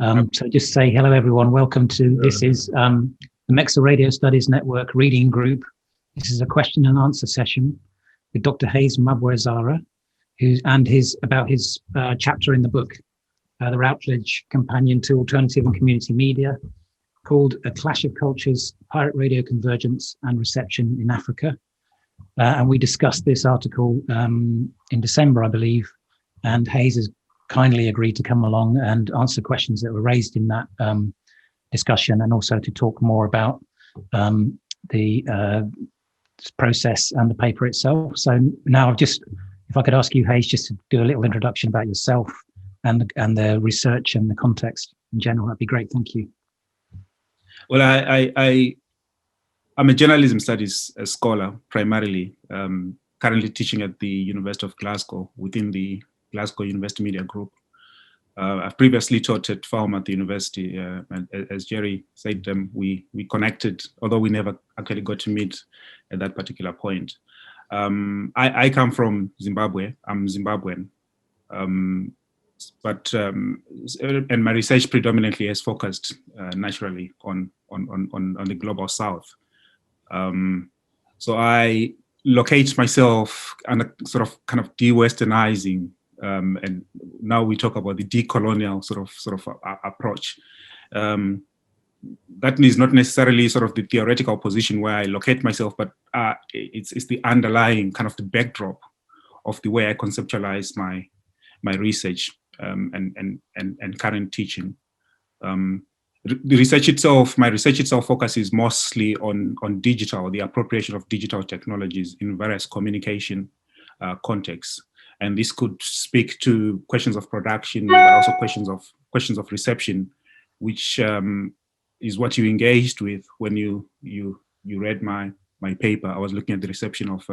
So just say hello, everyone. Welcome to, this is the MeCCSA Radio Studies Network Reading Group. This is a question and answer session with Dr. Hayes Mabweazara, about his chapter in the book, the Routledge Companion to Alternative and Community Media, called A Clash of Cultures, Pirate Radio Convergence and Reception in Africa. And we discussed this article in December, I believe, and Hayes has kindly agreed to come along and answer questions that were raised in that discussion, and also to talk more about the process and the paper itself. So now if I could ask you, Hayes, just to do a little introduction about yourself and the research and the context in general, that'd be great. Thank you. Well, I'm a journalism studies scholar primarily, currently teaching at the University of Glasgow within the Glasgow University Media Group. I've previously taught at Falmouth at the university, and as Jerry said, we connected, although we never actually got to meet at that particular point. I come from Zimbabwe. I'm Zimbabwean, and my research predominantly has focused naturally on the global South. So I locate myself under sort of kind of de-Westernizing. And now we talk about the decolonial sort of approach. That is not necessarily sort of the theoretical position where I locate myself, but it's the underlying kind of the backdrop of the way I conceptualize my research and current teaching. The research itself, my research itself focuses mostly on digital, the appropriation of digital technologies in various communication contexts. And this could speak to questions of production, but also questions of reception, which is what you engaged with when you read my paper. I was looking at the reception of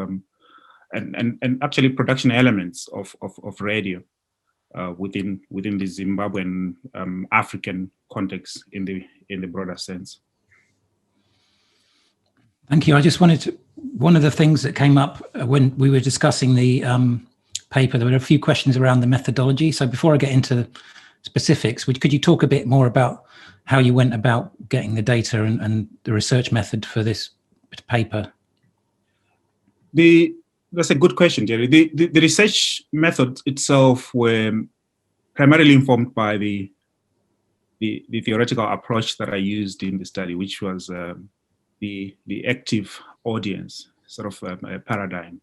and actually production elements of radio within the Zimbabwean African context in the broader sense. Thank you. I just wanted to, one of the things that came up when we were discussing the paper, there were a few questions around the methodology. So before I get into specifics, could you talk a bit more about how you went about getting the data and the research method for this paper? That's a good question, Jerry. The research method itself were primarily informed by the theoretical approach that I used in the study, which was the active audience sort of paradigm.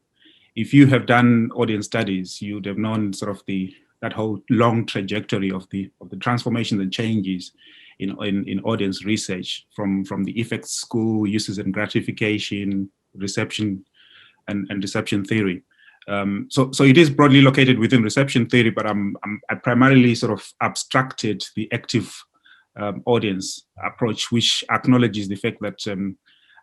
If you have done audience studies, you'd have known sort of that whole long trajectory of the transformations and changes in audience research from the effects school, uses and gratification, reception, and reception theory. So it is broadly located within reception theory, but I primarily sort of abstracted the active audience approach, which acknowledges the fact that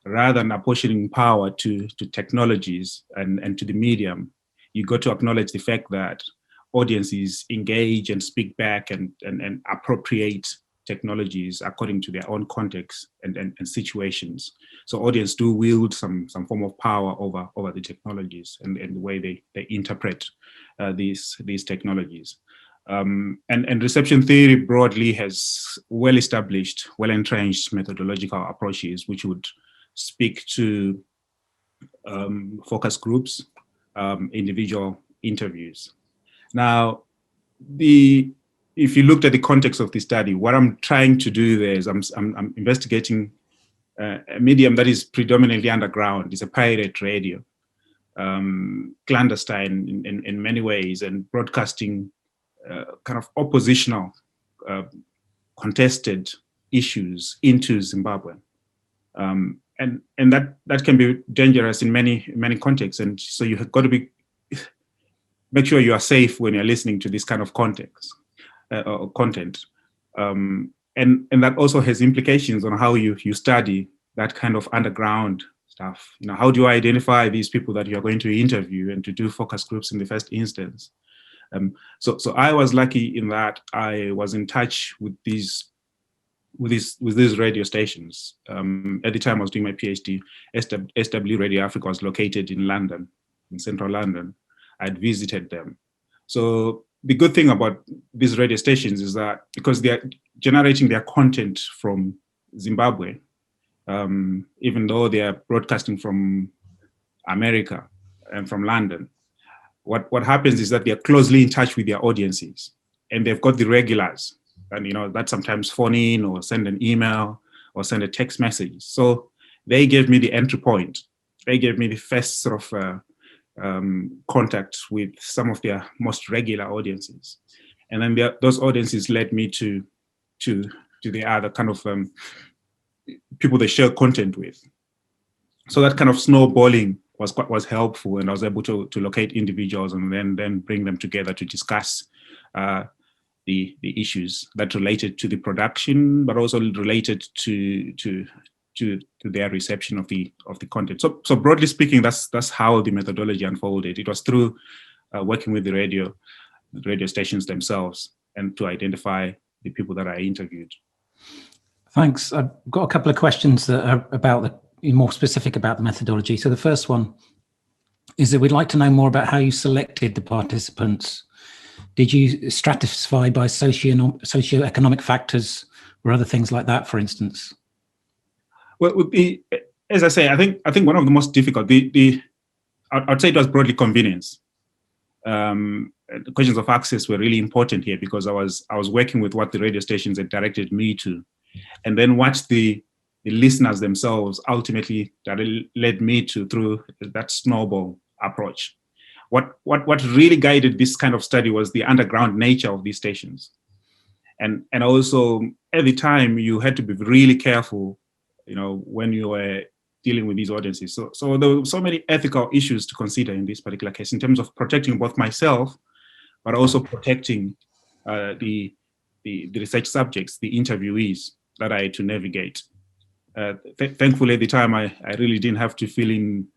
rather than apportioning power to technologies and to the medium, you got to acknowledge the fact that audiences engage and speak back and appropriate technologies according to their own context and situations. So audience do wield some form of power over the technologies and the way they interpret these technologies. And reception theory broadly has well-established, well-entrenched methodological approaches which would speak to focus groups, individual interviews. Now, if you looked at the context of the study, what I'm trying to do there is I'm investigating a medium that is predominantly underground. It's a pirate radio, clandestine in many ways, and broadcasting kind of oppositional, contested issues into Zimbabwe. And that can be dangerous in many contexts. And so you have got to make sure you are safe when you're listening to this kind of context. Or content, and that also has implications on how you study that kind of underground stuff. You know, how do you identify these people that you are going to interview and to do focus groups in the first instance? So I was lucky in that I was in touch with these radio stations. At the time I was doing my PhD, SW Radio Africa was located in London, in central London. I'd visited them. So the good thing about these radio stations is that because they are generating their content from Zimbabwe, even though they are broadcasting from America and from London, what happens is that they are closely in touch with their audiences, and they've got the regulars, and that sometimes phone in or send an email or send a text message. So they gave me the entry point. They gave me the first sort of contact with some of their most regular audiences, and then those audiences led me to the other kind of people they share content with. So that kind of snowballing was helpful, and I was able to locate individuals and then bring them together to discuss the issues that related to the production, but also related to their reception of the content. So broadly speaking, that's how the methodology unfolded. It was through working with the radio stations themselves and to identify the people that I interviewed. Thanks. I've got a couple of questions that are about more specific about the methodology. So the first one is that we'd like to know more about how you selected the participants. Did you stratify by socioeconomic factors or other things like that, for instance? Well, as I say, I think one of the most difficult, I'd say it was broadly convenience. The questions of access were really important here because I was working with what the radio stations had directed me to, and then what the listeners themselves ultimately that led me to through that snowball approach. What really guided this kind of study was the underground nature of these stations, and also at the time you had to be really careful, when you were dealing with these audiences. So there were so many ethical issues to consider in this particular case in terms of protecting both myself, but also protecting the research subjects, the interviewees that I had to navigate. Thankfully, at the time, I really didn't have to fill in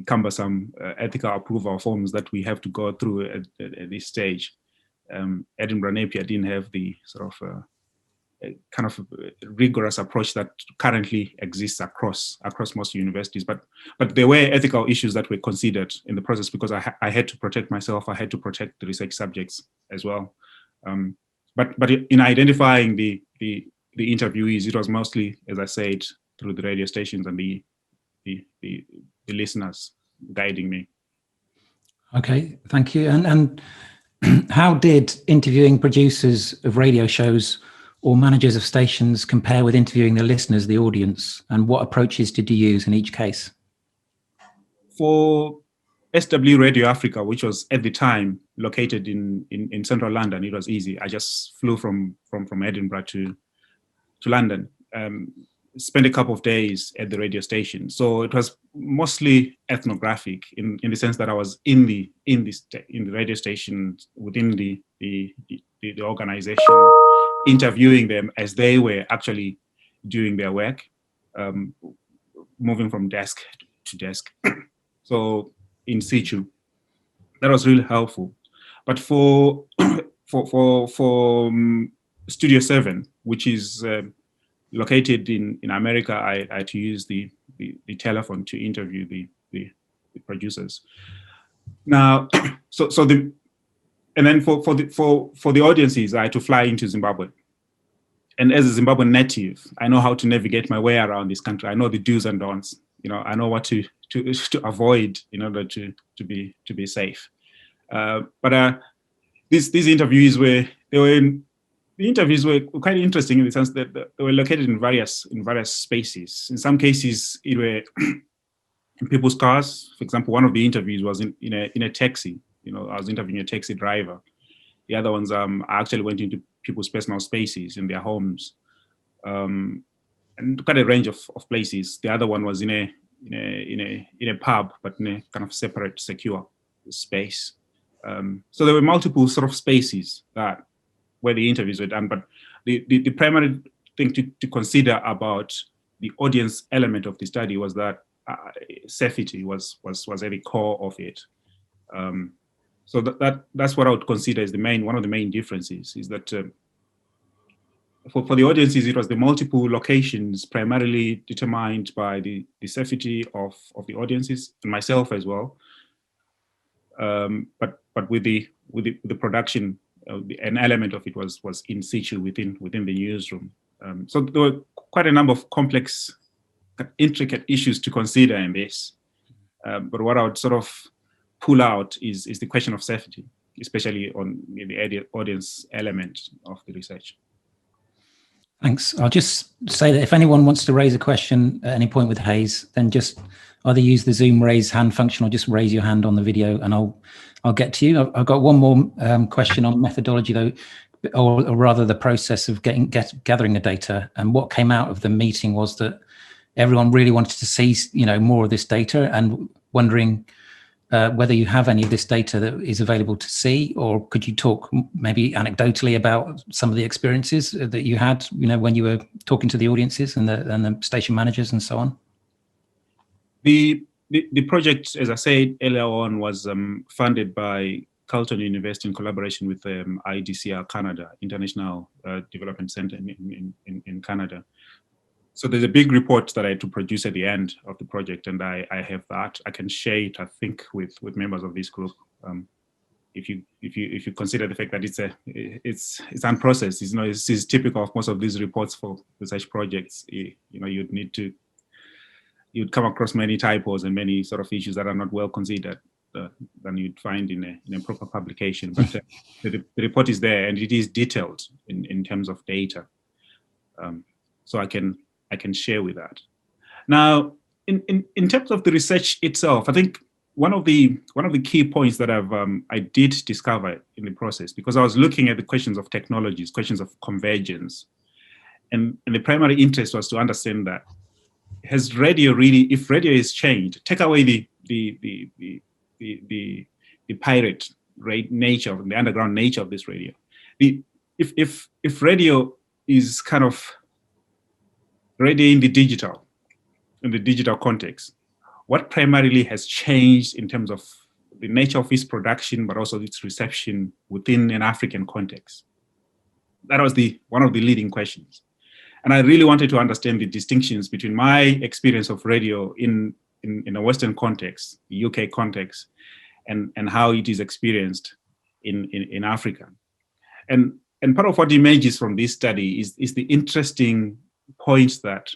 cumbersome ethical approval forms that we have to go through at this stage. Edinburgh Napier didn't have the sort of kind of rigorous approach that currently exists across most universities, but there were ethical issues that were considered in the process because I had to protect myself, I had to protect the research subjects as well. But in identifying the interviewees, it was mostly, as I said, through the radio stations and the listeners guiding me. Okay, thank you. And how did interviewing producers of radio shows or managers of stations compare with interviewing the listeners, the audience, and what approaches did you use in each case? For SW Radio Africa, which was at the time located in central London, it was easy. I just flew from Edinburgh to London, spent a couple of days at the radio station. So it was mostly ethnographic in the sense that I was in the radio station within the organization, interviewing them as they were actually doing their work, moving from desk to desk. So in situ, that was really helpful. But for Studio 7, which is located in America, I had to use the telephone to interview the producers. Now, and then for the audiences, I had to fly into Zimbabwe. And as a Zimbabwean native, I know how to navigate my way around this country. I know the do's and don'ts. I know what to avoid in order to be safe. But these interviews the interviews were quite interesting in the sense that they were located in various spaces. In some cases, it were in people's cars. For example, one of the interviews was in a taxi. I was interviewing a taxi driver. The other ones, I actually went into people's personal spaces in their homes, and quite a range of places. The other one was in a pub, but in a kind of separate, secure space. So there were multiple sort of spaces where the interviews were done, but the primary thing to consider about the audience element of the study was that safety was at the core of it. So that's what I would consider as one of the main differences is that for the audiences, it was the multiple locations primarily determined by the safety of the audiences and myself as well. But with the production an element of it was in situ within the newsroom. So there were quite a number of complex, intricate issues to consider in this. But what I would sort of pull out is the question of safety, especially on the audience element of the research. Thanks. I'll just say that if anyone wants to raise a question at any point with Hayes, then just either use the Zoom raise hand function or just raise your hand on the video, and I'll get to you. I've got one more question on methodology, though, or rather the process of gathering the data. And what came out of the meeting was that everyone really wanted to see, more of this data, and wondering whether you have any of this data that is available to see, or could you talk maybe anecdotally about some of the experiences that you had, when you were talking to the audiences and the station managers and so on? The project, as I said earlier on, was funded by Carleton University in collaboration with IDCR Canada, International Development Center in Canada. So there's a big report that I had to produce at the end of the project, and I have that. I can share it, I think, with members of this group. If you consider the fact that it's unprocessed, it's typical of most of these reports for research projects. You'd come across many typos and many sort of issues that are not well considered than you'd find in a proper publication. But the report is there, and it is detailed in terms of data. So I can share with that. Now, in terms of the research itself, I think one of the key points that I did discover in the process, because I was looking at the questions of technologies, questions of convergence, and the primary interest was to understand that has radio really, if radio is changed, take away the pirate nature, the underground nature of this radio. If radio is kind of radio in the digital context, what primarily has changed in terms of the nature of its production, but also its reception within an African context? That was one of the leading questions. And I really wanted to understand the distinctions between my experience of radio in a Western context, the UK context, and how it is experienced in Africa. And part of what emerges from this study is the interesting point that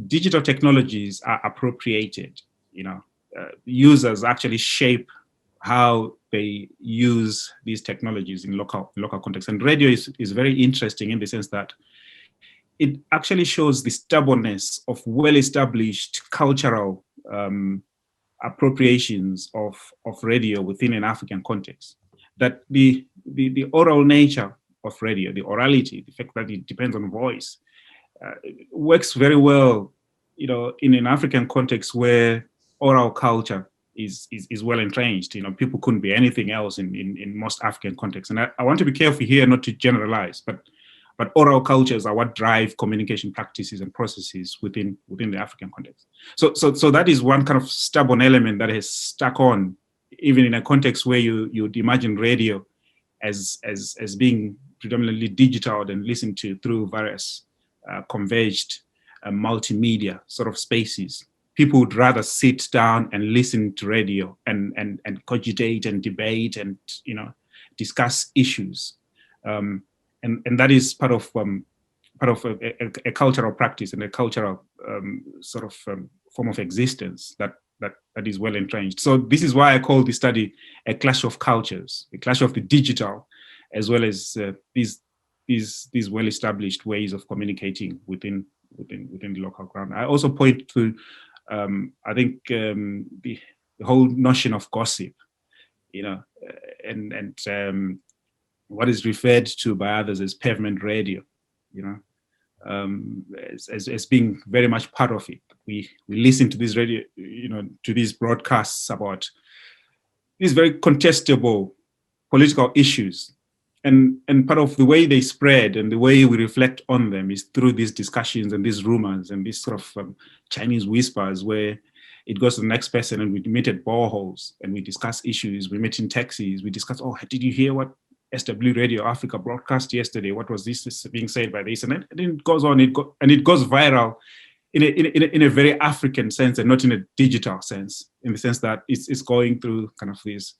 digital technologies are appropriated. Users actually shape how they use these technologies in local context. And radio is very interesting in the sense that it actually shows the stubbornness of well-established cultural appropriations of radio within an African context. That the oral nature of radio, the orality, the fact that it depends on voice, works very well, in an African context where oral culture is well entrenched. People couldn't be anything else in most African contexts. And I want to be careful here not to generalize, but oral cultures are what drive communication practices and processes within the African context. So that is one kind of stubborn element that has stuck on, even in a context where you'd imagine radio as being predominantly digital and listened to through various converged multimedia sort of spaces. People would rather sit down and listen to radio and cogitate and debate and discuss issues. And that is part of a cultural practice and a cultural form of existence that is well entrenched. So this is why I call this study a clash of cultures, a clash of the digital, as well as these well-established ways of communicating within the local ground. I also point to I think the whole notion of gossip, and what is referred to by others as pavement radio, as being very much part of it. We listen to this radio, to these broadcasts about these very contestable political issues. And part of the way they spread and the way we reflect on them is through these discussions and these rumors and these sort of Chinese whispers where it goes to the next person and we meet at boreholes and we discuss issues. We meet in taxis. We discuss, did you hear what SW Radio Africa broadcast yesterday? What was this being said by this? And then it goes on, it goes viral in a very African sense and not in a digital sense, in the sense that it's going through kind of these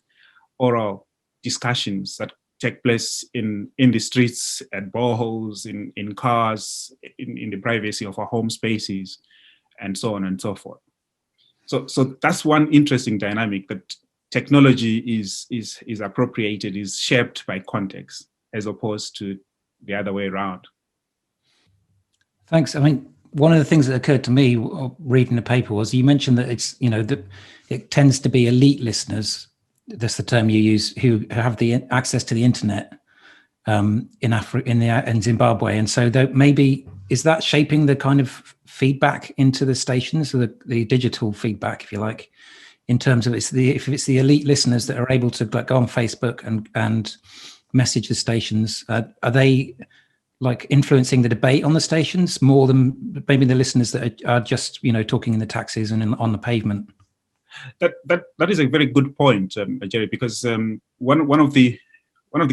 oral discussions that take place in the streets, at boreholes, in cars, in the privacy of our home spaces, and so on and so forth. So that's one interesting dynamic, that technology is appropriated, is shaped by context, as opposed to the other way around. Thanks. I mean, one of the things that occurred to me reading the paper was you mentioned that it's, that it tends to be elite listeners, that's the term you use, who have the access to the internet in Zimbabwe. And so maybe, is that shaping the kind of feedback into the stations, or the digital feedback, if you like, in terms of if it's the elite listeners that are able to go on Facebook and message the stations, are they like influencing the debate on the stations more than maybe the listeners that are just talking in the taxis and on the pavement? That is a very good point, Jerry, because one of the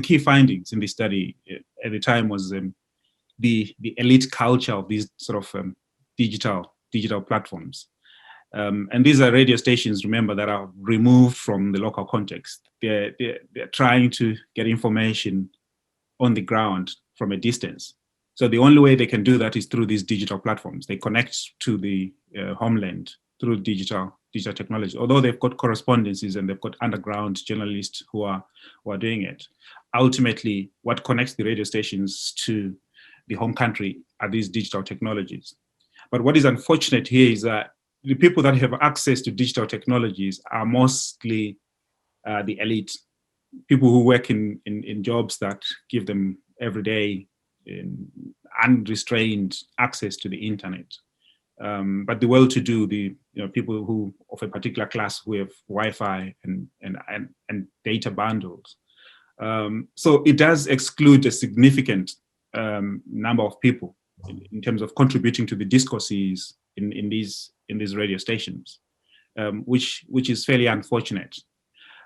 key findings in this study at the time was the elite culture of these sort of digital platforms. And these are radio stations, remember, that are removed from the local context. They're trying to get information on the ground from a distance. So the only way they can do that is through these digital platforms. They connect to the homeland through digital technology. Although they've got correspondences and they've got underground journalists who are doing it. Ultimately, what connects the radio stations to the home country are these digital technologies. But what is unfortunate here is that the people that have access to digital technologies are mostly the elite, people who work in jobs that give them everyday unrestrained access to the internet. But the well-to-do, the people who of a particular class who have Wi-Fi and data bundles. So it does exclude a significant number of people in terms of contributing to the discourses in these radio stations, which is fairly unfortunate.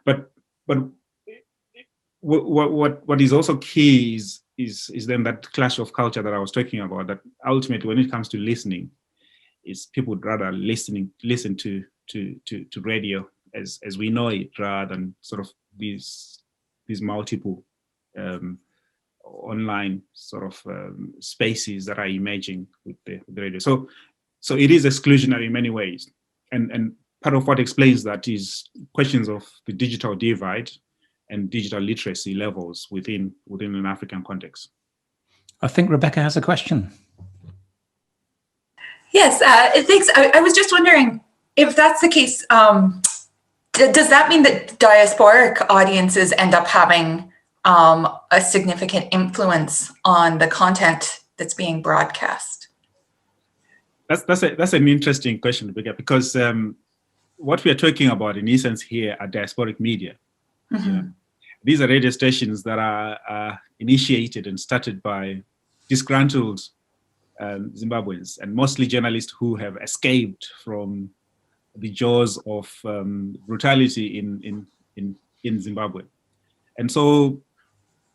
But what is also key is then that clash of culture that I was talking about. That ultimately, when it comes to listening, is people would rather listen to radio as we know it, rather than sort of these multiple online sort of spaces that are emerging with the radio. So it is exclusionary in many ways, and part of what explains that is questions of the digital divide and digital literacy levels within an African context. I think Rebecca has a question. Yes, thanks. I was just wondering if that's the case, does that mean that diasporic audiences end up having a significant influence on the content that's being broadcast? That's an interesting question, Rebecca, because what we are talking about in essence here are diasporic media. Mm-hmm. These are radio stations that are initiated and started by disgruntled Zimbabweans, and mostly journalists who have escaped from the jaws of brutality in Zimbabwe. And so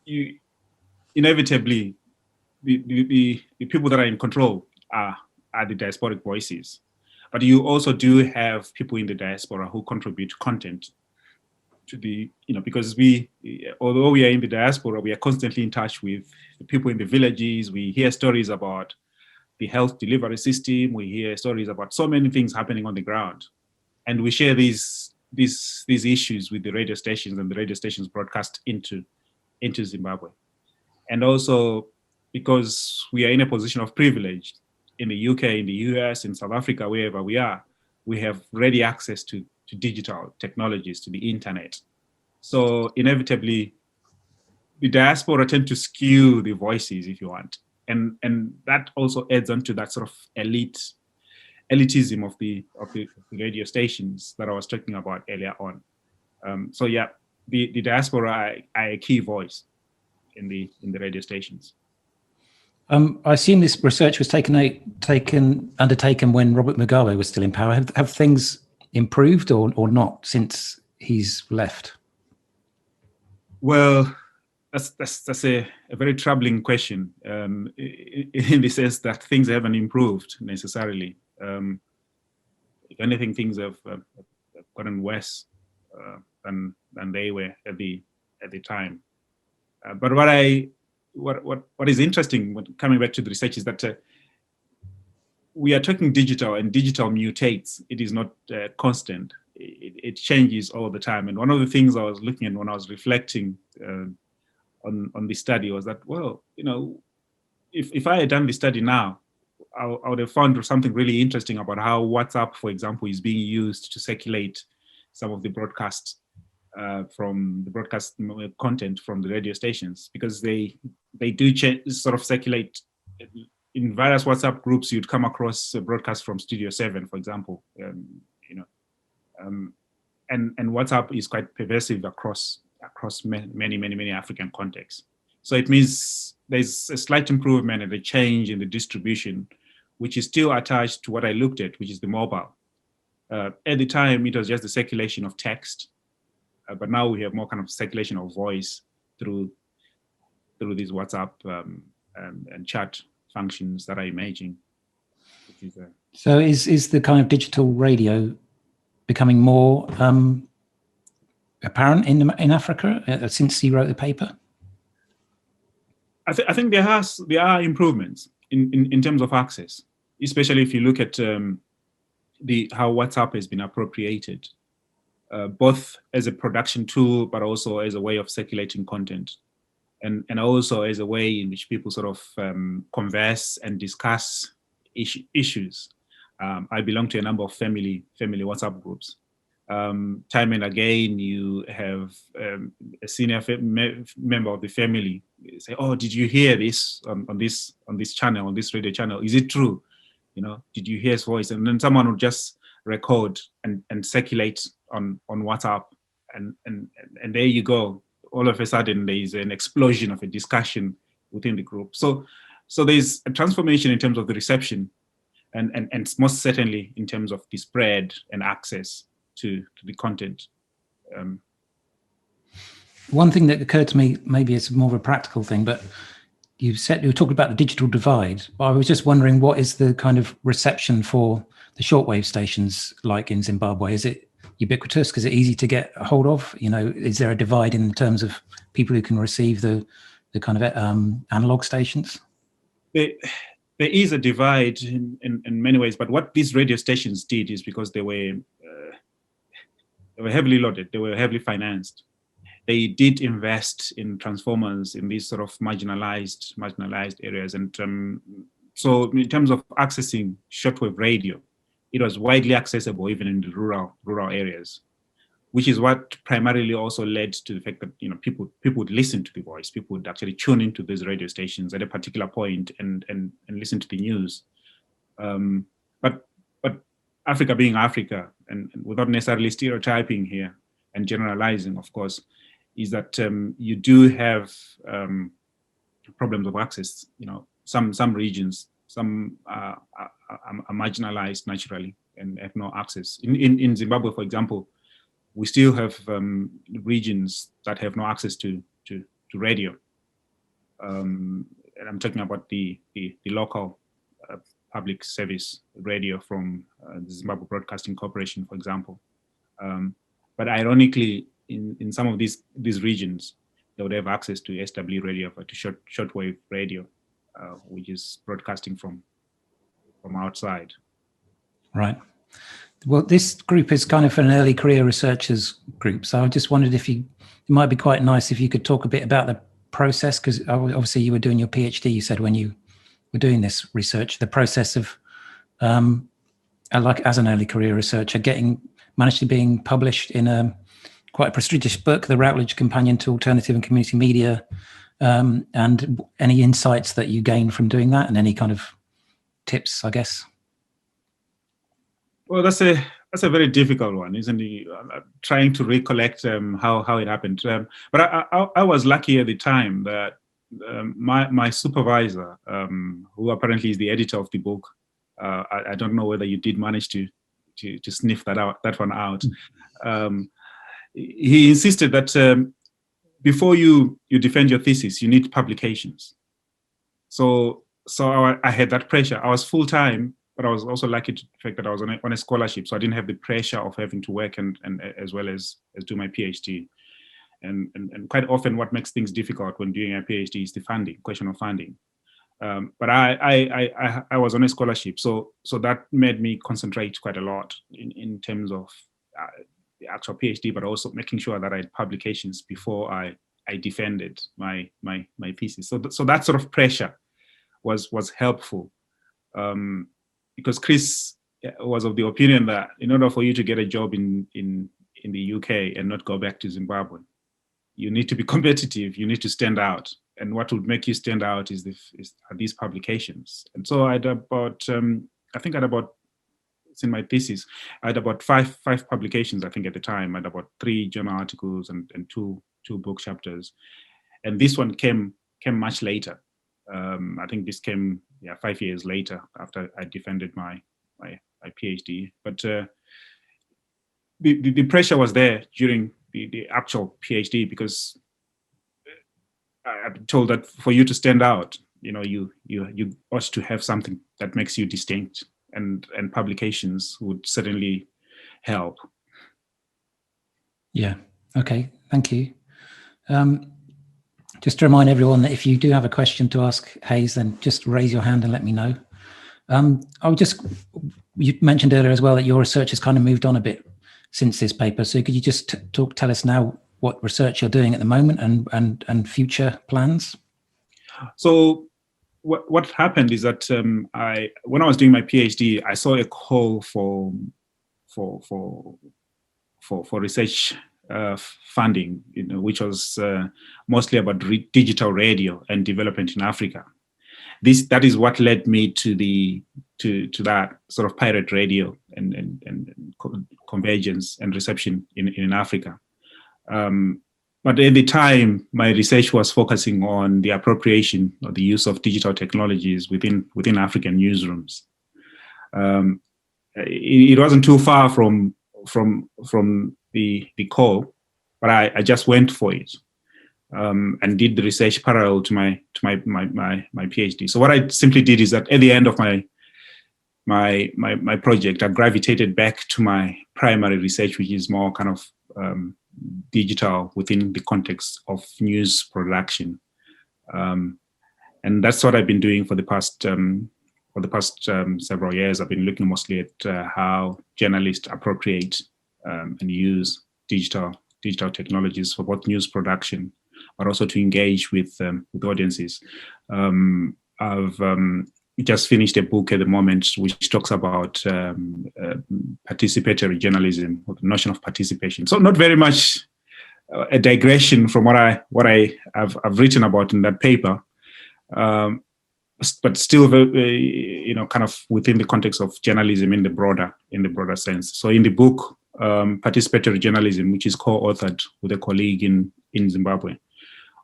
you inevitably, the people that are in control are the diasporic voices. But you also do have people in the diaspora who contribute content to the, because although we are in the diaspora, we are constantly in touch with the people in the villages. We hear stories about the health delivery system. We hear stories about so many things happening on the ground. And we share these issues with the radio stations, and the radio stations broadcast into Zimbabwe. And also, because we are in a position of privilege in the UK, in the US, in South Africa, wherever we are, we have ready access to digital technologies, to the internet. So inevitably, the diaspora tend to skew the voices, if you want. And that also adds on to that sort of elitism of the radio stations that I was talking about earlier on. So yeah, the diaspora are a key voice in the radio stations. I assume this research was undertaken when Robert Mugabe was still in power. Have things improved or not since he's left? Well, that's a very troubling question, in the sense that things haven't improved necessarily. If anything, things have gotten worse than they were at the time. But what is interesting when coming back to the research is that we are talking digital, and digital mutates. It is not constant. It changes all the time. And one of the things I was looking at when I was reflecting on this study was that, well, if I had done the study now, I would have found something really interesting about how WhatsApp, for example, is being used to circulate some of the broadcast from the broadcast content from the radio stations, because they do sort of circulate in various WhatsApp groups. You'd come across a broadcast from Studio 7, for example, and WhatsApp is quite pervasive across many African contexts. So it means there's a slight improvement and a change in the distribution, which is still attached to what I looked at, which is the mobile. At the time, it was just the circulation of text, but now we have more kind of circulation of voice through these WhatsApp and chat functions that are emerging. So is the kind of digital radio becoming more apparent in Africa since you wrote the paper? I think there are improvements in terms of access, especially if you look at how WhatsApp has been appropriated, both as a production tool, but also as a way of circulating content, and also as a way in which people sort of converse and discuss issues. I belong to a number of family WhatsApp groups. Time and again, you have a senior member of the family say, "Oh, did you hear this on this channel, on this radio channel? Is it true? Did you hear his voice?" And then someone would just record and circulate on WhatsApp, and there you go. All of a sudden, there is an explosion of a discussion within the group. So there's a transformation in terms of the reception, and most certainly in terms of the spread and access to the content. One thing that occurred to me, maybe it's more of a practical thing, but you were talking about the digital divide. I was just wondering, what is the kind of reception for the shortwave stations like in Zimbabwe? Is it ubiquitous? Is it easy to get a hold of? Is there a divide in terms of people who can receive the kind of analog stations? There is a divide in many ways, but what these radio stations did is, because they were heavily loaded, they were heavily financed, they did invest in transformers in these sort of marginalized areas. And so in terms of accessing shortwave radio, it was widely accessible even in the rural areas, which is what primarily also led to the fact that people would listen to the voice. People would actually tune into these radio stations at a particular point and listen to the news. But Africa being Africa, and without necessarily stereotyping here and generalizing, of course, is that you do have problems of access. Some regions, some are marginalized naturally and have no access. In Zimbabwe, for example, we still have regions that have no access to radio. And I'm talking about the local public service radio from the Zimbabwe Broadcasting Corporation, for example. But ironically, in some of these regions, they would have access to SW radio, to shortwave radio, which is broadcasting from outside. Right. Well, this group is kind of an early career researchers group. So I just wondered it might be quite nice if you could talk a bit about the process, because obviously you were doing your PhD, you said, when you were doing this research, the process of, like as an early career researcher, managed to being published in quite a prestigious book, the Routledge Companion to Alternative and Community Media, and any insights that you gained from doing that, and any kind of tips, I guess. Well, that's a very difficult one, isn't it? Trying to recollect how it happened. But I was lucky at the time that my supervisor, who apparently is the editor of the book, I don't know whether you did manage to sniff that one out. He insisted that before you defend your thesis, you need publications. So I had that pressure. I was full-time, but I was also lucky to the fact that I was on a scholarship, so I didn't have the pressure of having to work and as well as do my PhD. And quite often what makes things difficult when doing a PhD is the funding, question of funding. But I was on a scholarship, so that made me concentrate quite a lot in terms of the actual PhD, but also making sure that I had publications before I defended my thesis. So that sort of pressure was helpful, because Chris was of the opinion that in order for you to get a job in the UK and not go back to Zimbabwe, you need to be competitive, you need to stand out. And what would make you stand out is these publications. And so it's in my thesis, I had about five publications, I think at the time. I had about 3 journal articles and two book chapters. And this one came much later. I think this came 5 years later after I defended my PhD. But the pressure was there during the actual PhD, because I've been told that for you to stand out, you ought to have something that makes you distinct, and publications would certainly help. Yeah. Okay. Thank you. Just to remind everyone that if you do have a question to ask Hayes, then just raise your hand and let me know. You mentioned earlier as well that your research has kind of moved on a bit since this paper. So could you just tell us now what research you're doing at the moment and future plans? So what happened is that when I was doing my PhD, I saw a call for research funding, which was mostly about digital radio and development in Africa. That is what led me to that sort of pirate radio and convergence and reception in Africa. But at the time, my research was focusing on the appropriation or the use of digital technologies within African newsrooms. It wasn't too far from the call, but I just went for it and did the research parallel to my PhD. So what I simply did is that at the end of my project, I gravitated back to my primary research, which is more kind of digital within the context of news production, and that's what I've been doing for the past several years. I've been looking mostly at how journalists appropriate and use digital technologies for both news production, but also to engage with audiences. I've just finished a book at the moment which talks about participatory journalism, or the notion of participation. So not very much a digression from what I've written about in that paper, but still kind of within the context of journalism in the broader sense. So in the book, Participatory Journalism, which is co-authored with a colleague in Zimbabwe,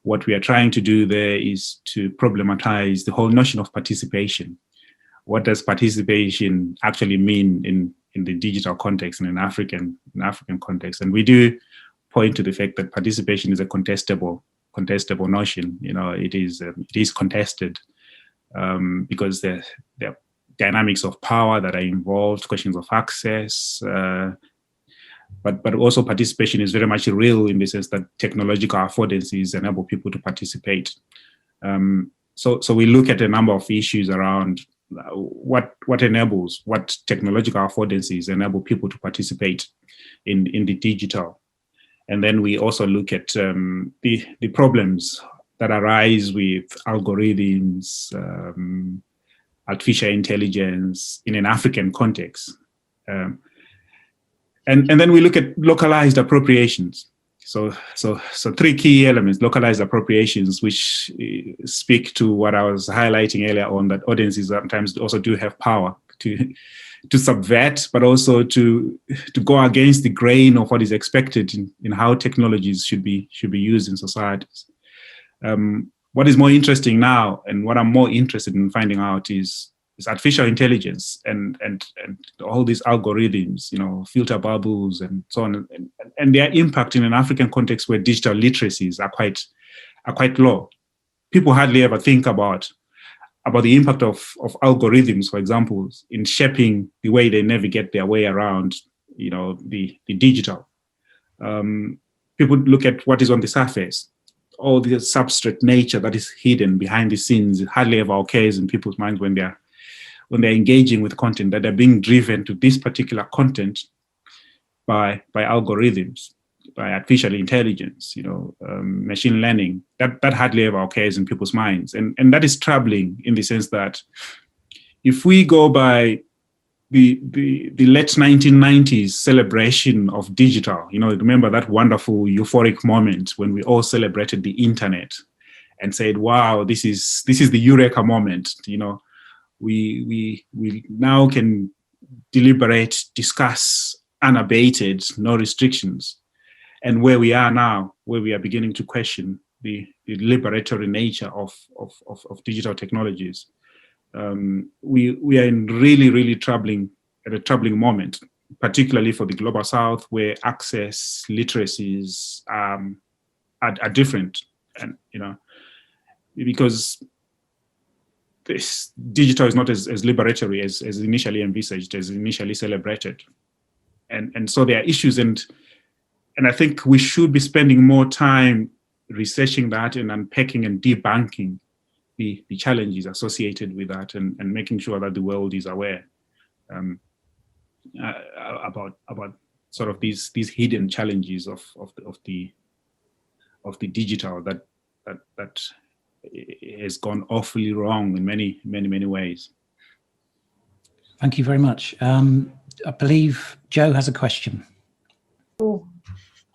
what we are trying to do there is to problematize the whole notion of participation. What does participation actually mean in the digital context and in African context? And we do point to the fact that participation is a contestable notion. It is contested because there are dynamics of power that are involved, questions of access, but also participation is very much real in the sense that technological affordances enable people to participate. So we look at a number of issues around what technological affordances enable people to participate in the digital. And then we also look at the problems that arise with algorithms, artificial intelligence in an African context. And then we look at localized appropriations. So 3 key elements: localized appropriations, which speak to what I was highlighting earlier on, that audiences sometimes also do have power to subvert, but also to go against the grain of what is expected in how technologies should be used in societies. What is more interesting now, and what I'm more interested in finding out, is artificial intelligence and all these algorithms, filter bubbles and so on, and their impact in an African context where digital literacies are quite low. People hardly ever think about the impact of algorithms, for example, in shaping the way they navigate their way around, the digital. people look at what is on the surface, all the substrate nature that is hidden behind the scenes. It hardly ever occurs in people's minds when they're engaging with content, that they're being driven to this particular content by algorithms, by artificial intelligence, machine learning. That hardly ever occurs in people's minds, and that is troubling in the sense that if we go by the late 1990s celebration of digital, remember that wonderful euphoric moment when we all celebrated the internet and said, wow, this is the eureka moment. We now can deliberate, discuss unabated, no restrictions. And where we are now, where we are beginning to question the liberatory nature of digital technologies, we are in really a troubling moment, particularly for the global South, where access, literacies are different, and because this digital is not as liberatory as initially envisaged, as initially celebrated, and so there are issues, and I think we should be spending more time researching that and unpacking and debunking the challenges associated with that, and making sure that the world is aware about sort of these hidden challenges of the digital that has gone awfully wrong in many ways. Thank you very much. I believe Joe has a question. Oh,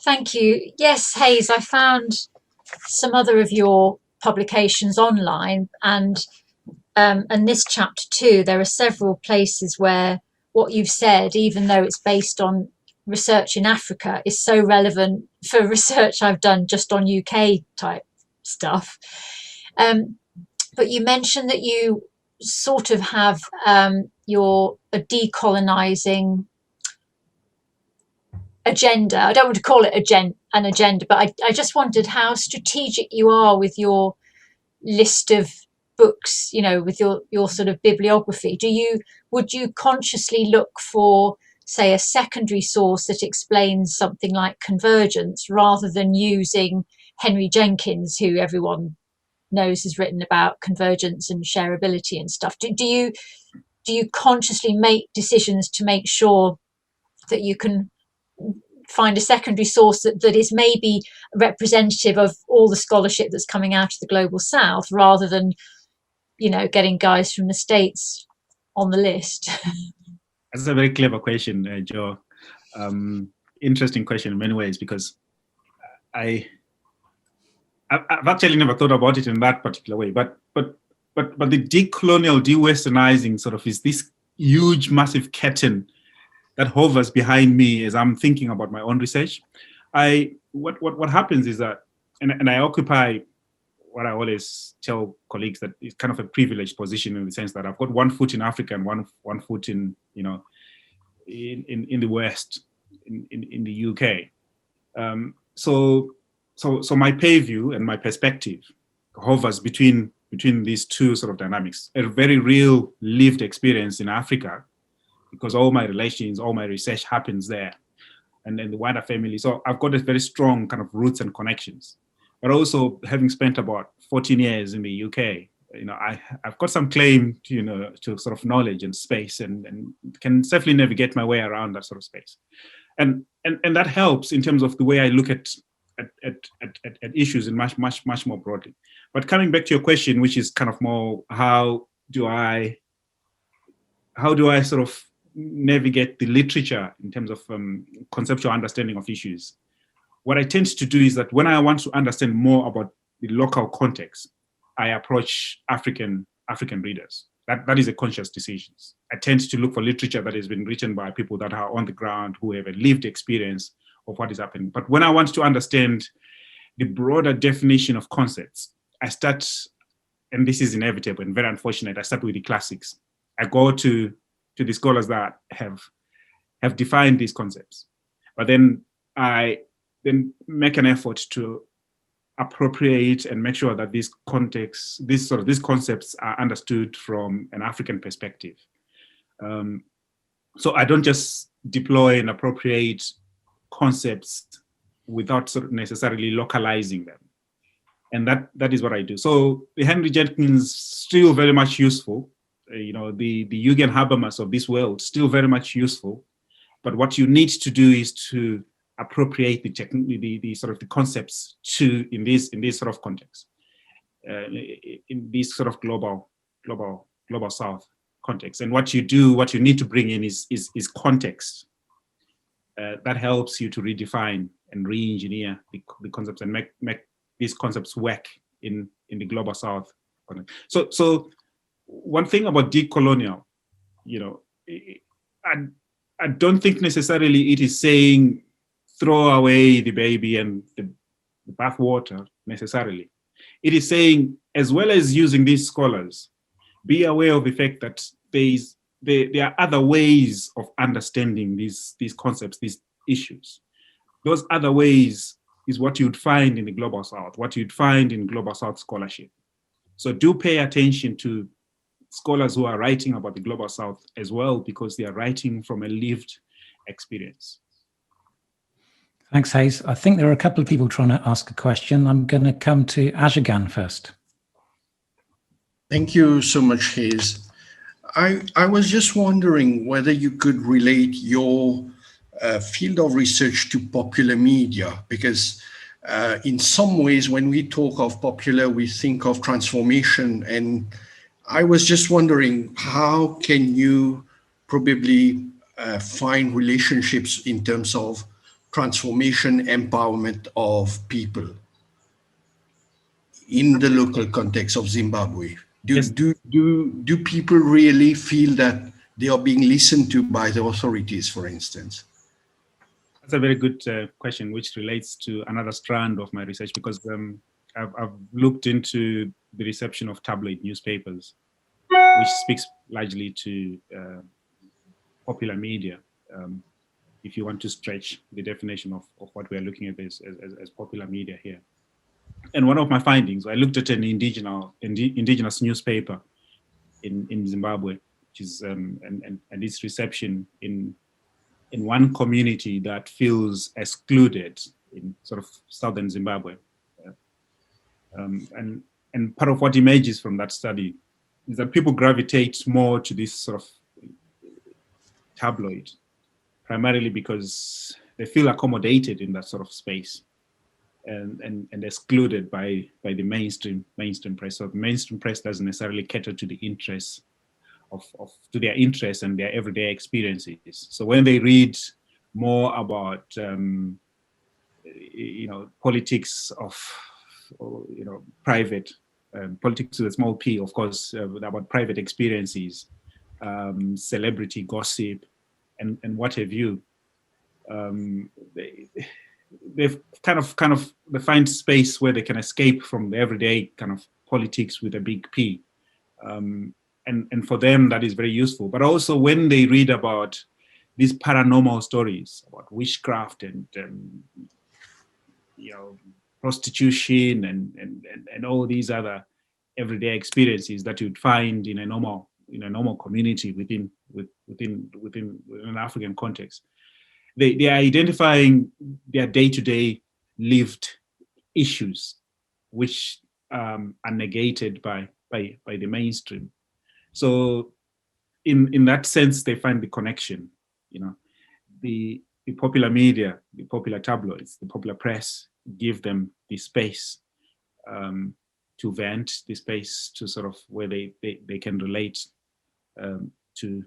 thank you. Yes, Hayes, I found some other of your publications online, and this chapter too, there are several places where what you've said, even though it's based on research in Africa, is so relevant for research I've done just on UK type stuff. But you mentioned that you sort of have a decolonizing agenda. I don't want to call it an agenda, but I just wondered how strategic you are with your list of books, with your sort of bibliography. Would you consciously look for, say, a secondary source that explains something like convergence, rather than using Henry Jenkins, who everyone knows has written about convergence and shareability and stuff? Do you consciously make decisions to make sure that you can find a secondary source that is maybe representative of all the scholarship that's coming out of the global South, rather than getting guys from the States on the list? That's a very clever question, Joe. Interesting question in many ways, because I've actually never thought about it in that particular way. But the decolonial, de-Westernizing sort of is this huge, massive curtain that hovers behind me as I'm thinking about my own research. What happens is that, and I occupy what I always tell colleagues, that it's kind of a privileged position in the sense that I've got one foot in Africa and one foot in the West, in the UK. So my pay view and my perspective hovers between these two sort of dynamics. A very real lived experience in Africa, because all my relations, all my research happens there, and then the wider family. So I've got a very strong kind of roots and connections. But also, having spent about 14 years in the UK, I've got some claim to sort of knowledge and space, and can safely navigate my way around that sort of space. And that helps in terms of the way I look at issues in much more broadly. But coming back to your question, which is kind of more, how do I sort of navigate the literature in terms of conceptual understanding of issues? What I tend to do is that when I want to understand more about the local context, I approach African readers. That is a conscious decision. I tend to look for literature that has been written by people that are on the ground, who have a lived experience of what is happening. But when I want to understand the broader definition of concepts, I start, and this is inevitable and very unfortunate, I start with the classics. I go to the scholars that have defined these concepts. But then I make an effort to appropriate and make sure that these concepts are understood from an African perspective. So I don't just deploy and appropriate concepts without sort of necessarily localizing them. And that is what I do. So the Henry Jenkins, still very much useful. The Jürgen Habermas of this world, still very much useful. But what you need to do is to appropriate the sort of the concepts in this sort of context, in this sort of global South context. And what you need to bring in is context. That helps you to redefine and re-engineer the concepts and make these concepts work in the global South. So one thing about decolonial, I don't think necessarily it is saying throw away the baby and the bathwater necessarily. It is saying, as well as using these scholars, be aware of the fact that there are other ways of understanding these concepts, these issues. Those other ways is what you'd find in the Global South, what you'd find in Global South scholarship. So do pay attention to scholars who are writing about the Global South as well, because they are writing from a lived experience. Thanks, Hayes. I think there are a couple of people trying to ask a question. I'm going to come to Ajagan first. Thank you so much, Hayes. I was just wondering whether you could relate your field of research to popular media, because in some ways, when we talk of popular, we think of transformation. And I was just wondering, how can you probably find relationships in terms of transformation, empowerment of people in the local context of Zimbabwe? Do people really feel that they are being listened to by the authorities, for instance? That's a very good question, which relates to another strand of my research, because I've looked into the reception of tabloid newspapers, which speaks largely to popular media, if you want to stretch the definition of what we're looking at as popular media here. And one of my findings, I looked at an indigenous newspaper in Zimbabwe, which is and its reception in one community that feels excluded in sort of southern Zimbabwe. And part of what emerges from that study is that people gravitate more to this sort of tabloid, primarily because they feel accommodated in that sort of space and excluded by the mainstream press. So the mainstream press doesn't necessarily cater to the interests to their interests and their everyday experiences. So when they read more about politics of private politics with a small p, of course, about private experiences, celebrity gossip, and what have you, they've kind of they find space where they can escape from the everyday kind of politics with a big P. And for them, that is very useful. But also when they read about these paranormal stories about witchcraft and prostitution and all these other everyday experiences that you'd find in a normal community within an African context, they are identifying their day-to-day lived issues, which are negated by the mainstream. So in that sense, they find the connection. The popular media, the popular tabloids, the popular press give them the space to vent, the space to sort of where they can relate to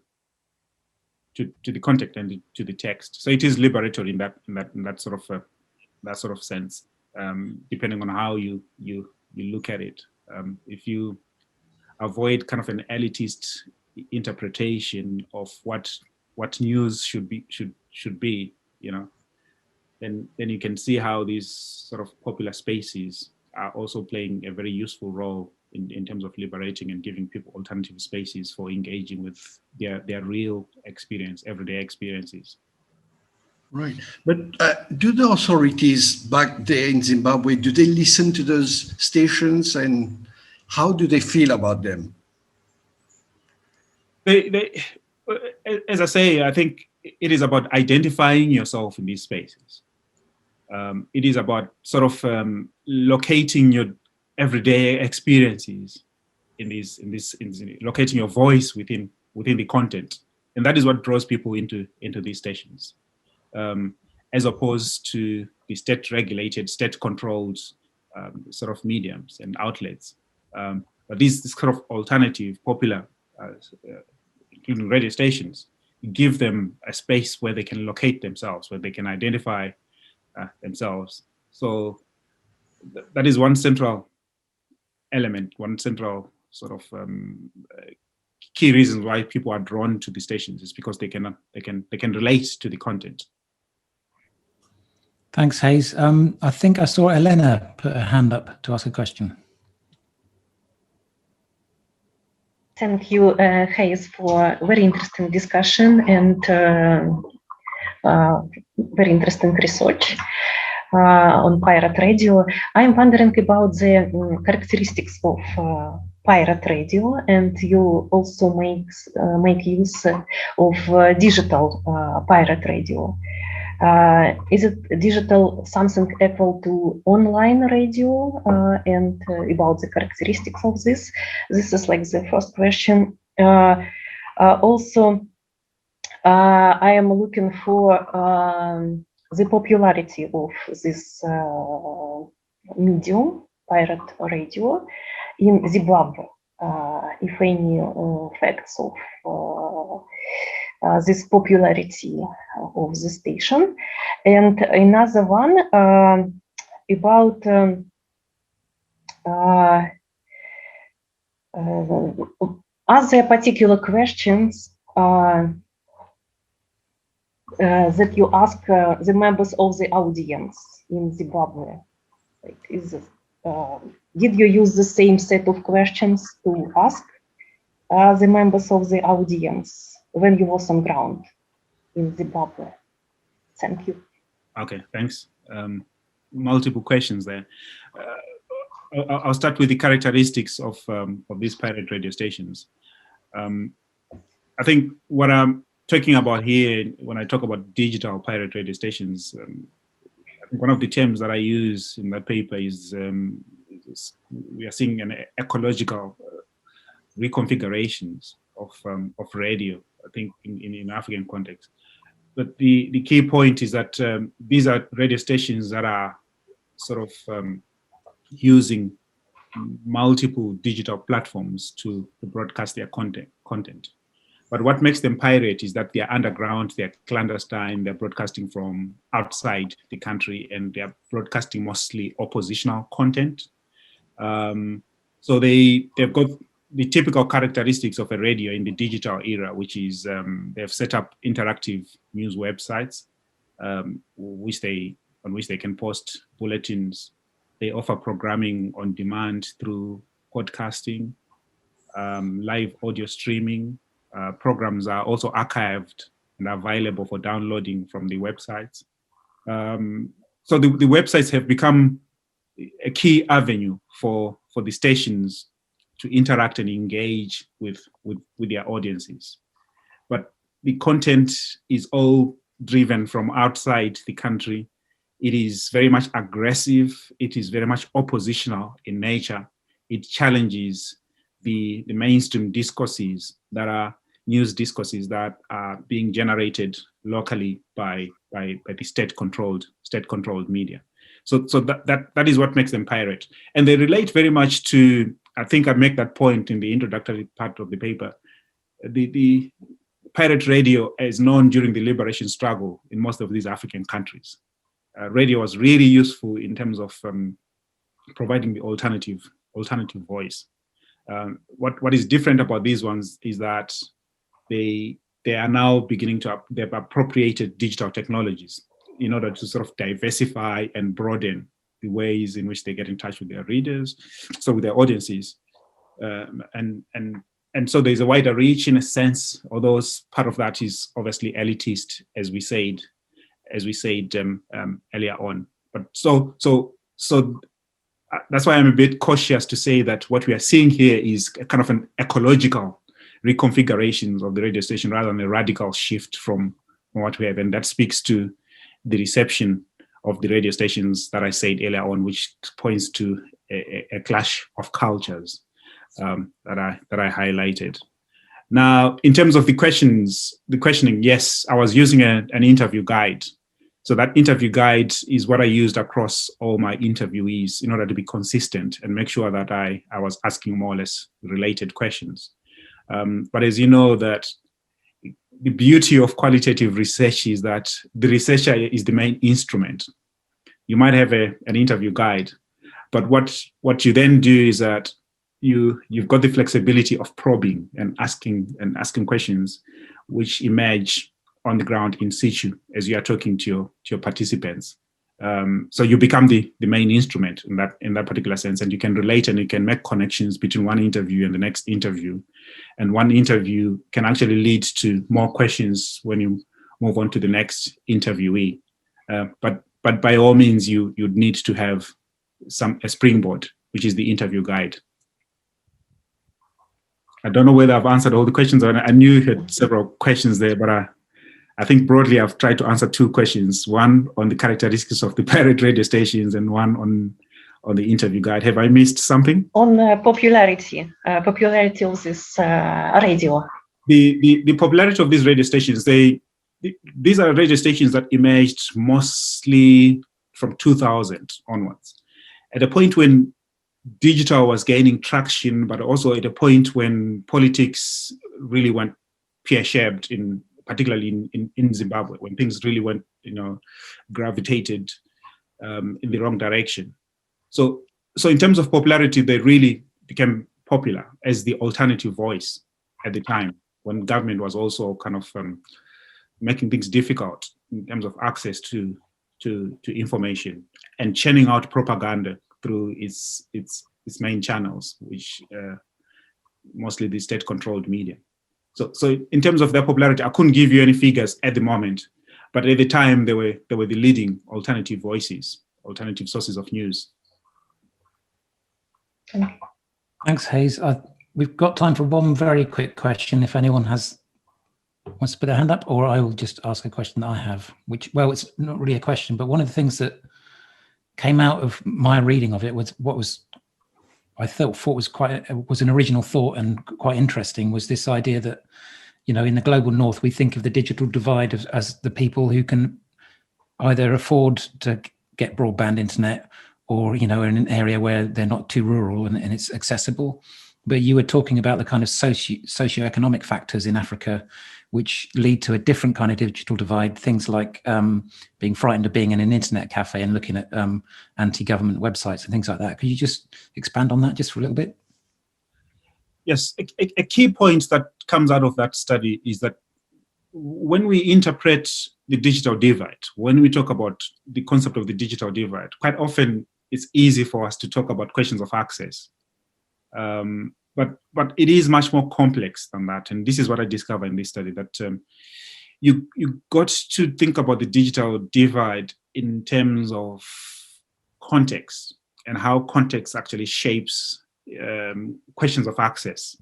the content and to the text. So it is liberatory in that sort of sense, depending on how you look at it. If you avoid kind of an elitist interpretation of what news should be, then you can see how these sort of popular spaces are also playing a very useful role in terms of liberating and giving people alternative spaces for engaging with their real experience, everyday experiences. Right, but do the authorities back there in Zimbabwe, do they listen to those stations, and how do they feel about them? They as I say, I think it is about identifying yourself in these spaces. It is about sort of locating your everyday experiences locating your voice within the content, and that is what draws people into these stations, as opposed to the state-regulated, state-controlled sort of mediums and outlets. But these kind of alternative, popular, including radio stations, give them a space where they can locate themselves, where they can identify themselves. So that is one central element, one central sort of key reason why people are drawn to the stations is because they can relate to the content. Thanks, Hayes. I think I saw Elena put her hand up to ask a question. Thank you, Hayes, for very interesting discussion and very interesting research on pirate radio. I'm wondering about the characteristics of pirate radio, and you also make use of digital pirate radio. Is it digital something equal to online radio, and about the characteristics of this? This is like the first question. Also, I am looking for the popularity of this medium, pirate radio, in Zimbabwe. If any facts of this popularity of the station. And another one about are there particular questions that you ask the members of the audience in Zimbabwe? Like, did you use the same set of questions to ask the members of the audience when you was on ground in Zimbabwe? Thank you. Okay, thanks. Multiple questions there. I'll start with the characteristics of these pirate radio stations. I think what I'm talking about here when I talk about digital pirate radio stations, I think one of the terms that I use in that paper is we are seeing an ecological reconfigurations of radio, I think in African context. But the key point is that these are radio stations that are sort of using multiple digital platforms to broadcast their content. But what makes them pirate is that they're underground, they're clandestine, they're broadcasting from outside the country, and they're broadcasting mostly oppositional content. So they've got the typical characteristics of a radio in the digital era, which is they've set up interactive news websites on which they can post bulletins. They offer programming on demand through podcasting, live audio streaming. Programs are also archived and available for downloading from the websites. So the websites have become a key avenue for the stations to interact and engage with their audiences. But the content is all driven from outside the country. It is very much aggressive. It is very much oppositional in nature. It challenges the mainstream discourses that are news discourses that are being generated locally by the state-controlled media. So that is what makes them pirate. And they relate very much to, I think I make that point in the introductory part of the paper, the pirate radio is known during the liberation struggle in most of these African countries. Radio was really useful in terms of providing the alternative voice. What is different about these ones is that they are now beginning to, they've appropriated digital technologies in order to sort of diversify and broaden the ways in which they get in touch with their readers, so with their audiences. And so there's a wider reach in a sense, although part of that is obviously elitist, as we said earlier on. But so that's why I'm a bit cautious to say that what we are seeing here is kind of an ecological reconfiguration of the radio station rather than a radical shift from what we have. And that speaks to the reception of the radio stations that I said earlier on, which points to a clash of cultures that I highlighted. Now, in terms of the questioning, yes, I was using an interview guide. So that interview guide is what I used across all my interviewees in order to be consistent and make sure that I was asking more or less related questions. But as you know, that the beauty of qualitative research is that the researcher is the main instrument. You might have an interview guide, but what you then do is that you've got the flexibility of probing and asking questions which emerge on the ground in situ as you are talking to your participants. So you become the main instrument in that particular sense, and you can relate and you can make connections between one interview and the next interview. And one interview can actually lead to more questions when you move on to the next interviewee. But by all means, you'd need to have a springboard, which is the interview guide. I don't know whether I've answered all the questions. I knew you had several questions there, but I think broadly I've tried to answer two questions, one on the characteristics of the pirate radio stations and one on the interview guide. Have I missed something? On popularity of this radio. The popularity of these radio stations, these are radio stations that emerged mostly from 2000 onwards, at a point when digital was gaining traction, but also at a point when politics really went pear-shaped, particularly in Zimbabwe, when things really went, gravitated in the wrong direction. So in terms of popularity, they really became popular as the alternative voice at the time, when government was also kind of making things difficult in terms of access to information and churning out propaganda through its main channels, which mostly the state-controlled media. So in terms of their popularity, I couldn't give you any figures at the moment, but at the time they were the leading alternative voices, alternative sources of news. Thanks, Hayes. We've got time for one very quick question. If anyone wants to put their hand up, or I will just ask a question that I have, it's not really a question, but one of the things that came out of my reading of it was I thought was an original thought and quite interesting, was this idea that, in the global north, we think of the digital divide as the people who can either afford to get broadband internet or, in an area where they're not too rural and it's accessible. But you were talking about the kind of socioeconomic factors in Africa which lead to a different kind of digital divide, things like being frightened of being in an internet cafe and looking at anti-government websites and things like that. Could you just expand on that just for a little bit? Yes, a key point that comes out of that study is that when we interpret the digital divide, when we talk about the concept of the digital divide, quite often it's easy for us to talk about questions of access. But it is much more complex than that. And this is what I discovered in this study, that you got to think about the digital divide in terms of context and how context actually shapes questions of access.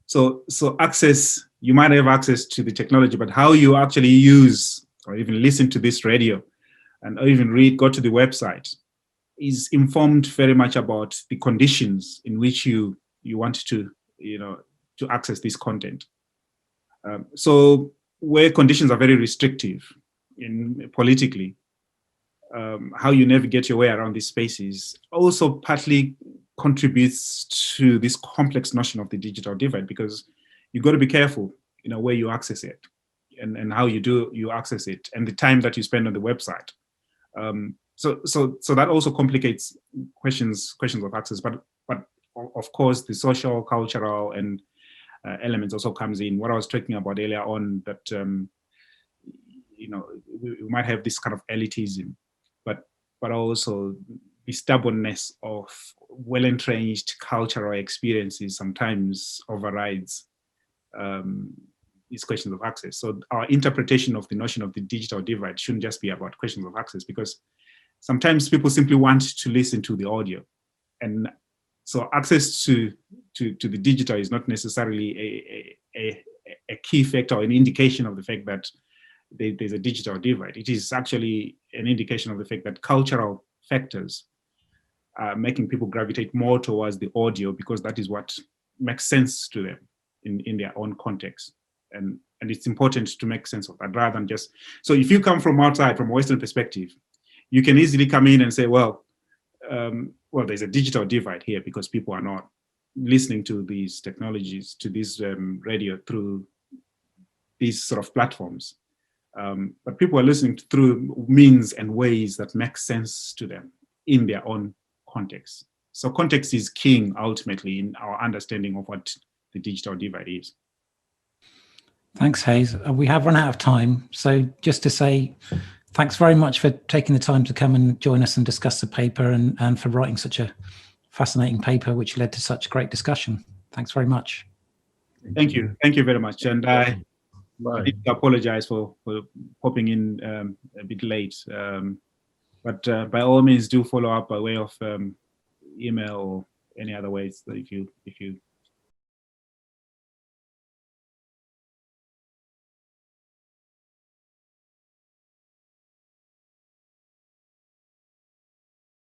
So access, you might have access to the technology, but how you actually use or even listen to this radio and or even go to the website is informed very much about the conditions in which you want to access this content. So where conditions are very restrictive politically, how you navigate your way around these spaces also partly contributes to this complex notion of the digital divide, because you've got to be careful, where you access it and how you access it and the time that you spend on the website. So that also complicates questions of access, but of course the social, cultural, and elements also comes in. What I was talking about earlier on, that we might have this kind of elitism, but also the stubbornness of well-entrenched cultural experiences sometimes overrides these questions of access. So our interpretation of the notion of the digital divide shouldn't just be about questions of access, because sometimes people simply want to listen to the audio, and so access to the digital is not necessarily a key factor or an indication of the fact that there's a digital divide. It is actually an indication of the fact that cultural factors are making people gravitate more towards the audio because that is what makes sense to them in their own context. And it's important to make sense of that rather than just, so if you come from outside, from a Western perspective, you can easily come in and say, well, there's a digital divide here because people are not listening to these technologies, to this radio through these sort of platforms. But people are listening through means and ways that make sense to them in their own context. So context is king ultimately in our understanding of what the digital divide is. Thanks, Hayes. We have run out of time. So just to say, thanks very much for taking the time to come and join us and discuss the paper and for writing such a fascinating paper, which led to such great discussion. Thanks very much. Thank you. Thank you very much. And I need to apologize for popping in a bit late. But by all means, do follow up by way of email or any other ways that if you